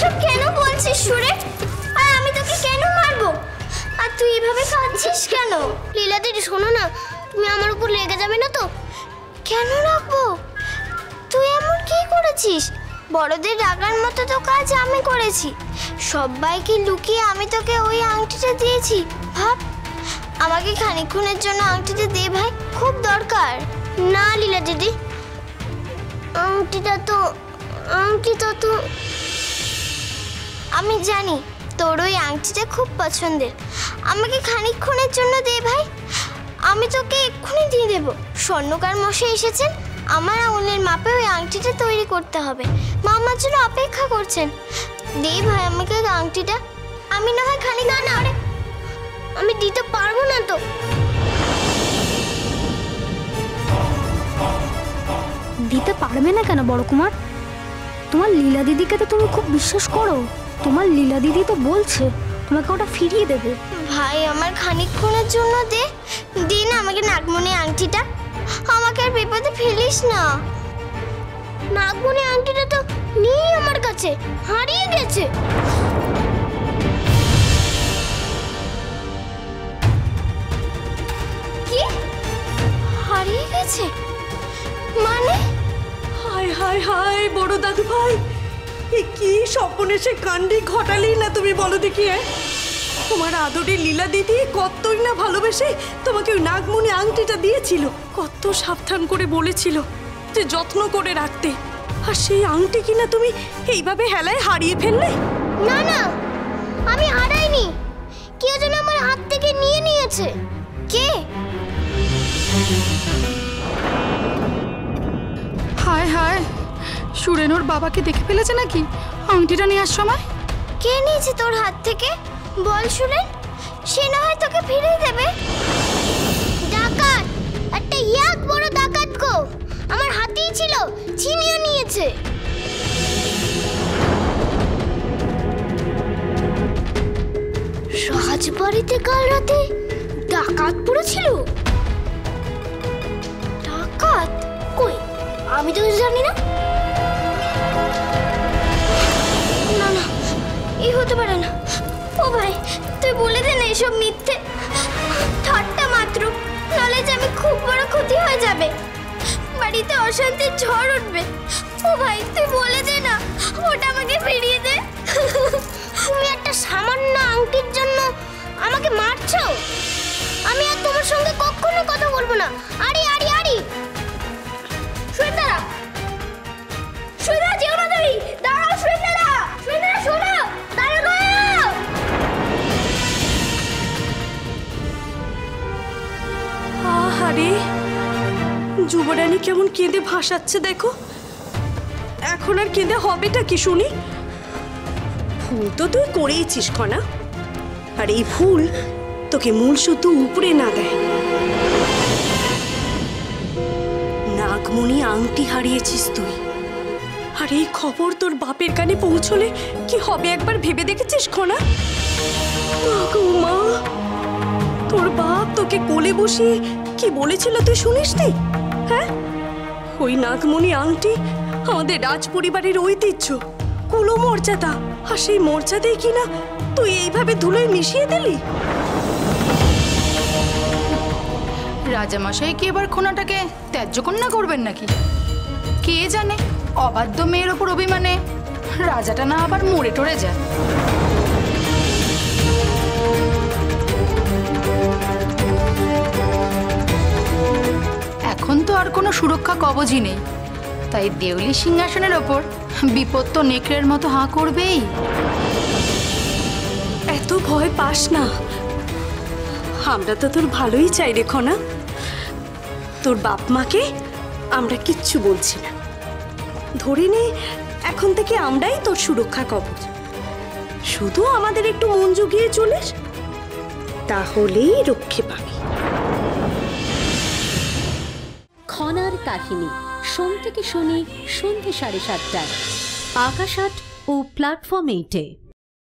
এসব কেন বলছিস সুরে? আর আমি তোকে কেন মারবো? আর তুই এভাবে কাঁদছিস কেন? লীলা দিদি শোনো না, তুমি আমার উপর রেগে যাবে না তো? কেন রাখবো? তুই এমন কি করেছিস? বড়দের রাগার মতো তো কাজ আমি করেছি। সবাইকে লুকিয়ে আমি তোকে ওই আংটিটা দিয়েছি। ভাব, আমাকে খানিকক্ষণের জন্য আংটিটা দে ভাই, খুব দরকার। না লীলা দিদি, আংটিটা তো আমি জানি তোর ওই আংটিটা খুব পছন্দের। আমাকে খানিকক্ষণের জন্য দে ভাই, আমি তোকে এক্ষুনি দিয়ে দেবো। স্বর্ণকার মশাই এসেছেন, আমার আঙুলের মাপে ওই আংটিটা তৈরি করতে হবে। মা আমার জন্য অপেক্ষা করছেন। দে ভাই আমাকে আংটিটা। আমি না হয় খালি না, আমি দিতে পারবো না তো। দিতে পারবে না কেন বড় কুমার? তোমার লীলা দিদিকে তো তুমি খুব বিশ্বাস করো। তোমার লীলা দিদি তো বলছে তোমাকে ওটা ফিরিয়ে দেবে। ভাই আমার খানিকক্ষণের জন্য দে না আমাকে নাগমণি আংটিটা। আমাকে আর বিপদে ফেলিস না। নাগমণি আংটিটা তো নেই আমার কাছে, হারিয়ে গেছে। কি হারিয়ে গেছে মানে? হায় হায় হায় বড় দাদু ভাই, এ কি স্বপ্নে সে কাণ্ডে ঘটালি না তুমি বলো দেখি। তোমার আদরের লীলা দিদি কতই না ভালোবেসে তোমাকে ওই নাগমণি আংটিটা দিয়েছিল, কত সাবধান করে বলেছিল যে যত্ন করে রাখতে। আর সেই আংটি কিনা তুমি এইভাবে হেলায় হারিয়ে ফেললে। না না, আমি হারাইনি, কেউ যেন আমার হাত থেকে নিয়ে নিয়েছে। কে? হায় হায়, সুরেনোর বাবাকে দেখে ফেলেছে নাকি আংটিটা নেওয়ার সময়? কে নিয়েছে তোর হাত থেকে? বল সুরেন, সে না হয় তোকে ফিরিয়ে দেবে। ডাকাত, একটা ইয়াক বড় ডাকাত গো, আমার হাতেই ছিল, ছিনিয়ে নিয়েছে। রাজবাড়িতে কাল রাতে ডাকাত পড়েছিল? ডাকাত? কই, আমি তো জানি না। না না, এই হতে পারে না। ও ভাই, তুই বলে দে না এসব মিথ্যে, ঠাট্টা মাত্র, নাহলে যে আমি খুব বড় ক্ষতি হয়ে যাবে, বাড়িতে অশান্তির ঝড় উঠবে। ও ভাই তুই বলে দে না, ওটা আমাকে ফিরিয়ে দে। তুমি একটা সামান্য আংটির জন্য আমাকে মারছো? আমি আর তোমার সঙ্গে কখনো কথা বলবো না। আরে আরে আরে, শ্বেতারা, শ্বেতারা যেও না, তুমি দাঁড়াও। শ্বেতারা, শ্বেতারা শোনো, দাঁড়াও। আহারে, যুবরানী কেমন কেঁদে ভাসাচ্ছে দেখো। এখন আর কেঁদে হবেটা কি শুনি? ভুল তো তুই করেইছিস খনা, আর এই ভুল তোকে মূল শুধু উপরে না দেয়। নাগমণি আংটি হারিয়েছিস তুই, আর এই খবর তোর বাপের কানে পৌঁছলে কি হবে একবার ভেবে দেখেছিস খনা? মা, তোর বাপ তোকে কোলে বসিয়ে কি বলেছিল তুই শুনিসনি? হ্যাঁ, ওই নাগমণি আংটি আমাদের রাজ পরিবারের ঐতিহ্য, কুলো মর্যাদা, আর সেই মর্যাদাই কিনা তুই এইভাবে ধুলোয় মিশিয়ে দিলি। রাজামশাই কি এবার খোনাটাকে ত্যায্য কন্যা করবেন নাকি? কে জানে, অবাধ্য মেয়ের ওপর অভিমানে রাজাটা না আবার মরে টরে যায়। এখন তো আর কোনো সুরক্ষা কবচই নেই, তাই দেউলি সিংহাসনের ওপর বিপদ তো নেকড়ের মতো হাঁ করবেই। এত ভয় পাস না, আমরা তো তোর ভালোই চাই রে খনা। তোর বাপ মাকে আমরা কিচ্ছু বলছি না, ধরে নে এখন থেকে আমরাই তোর সুরক্ষা কবচ। শুধু আমাদের একটু মন জুগিয়ে চলিস, তাহলেই রক্ষে পাবি। খনার কাহিনী সোম থেকে শনি সন্ধ্যে 7:30টায় আকাশ 8 ও প্ল্যাটফর্ম 8-এ।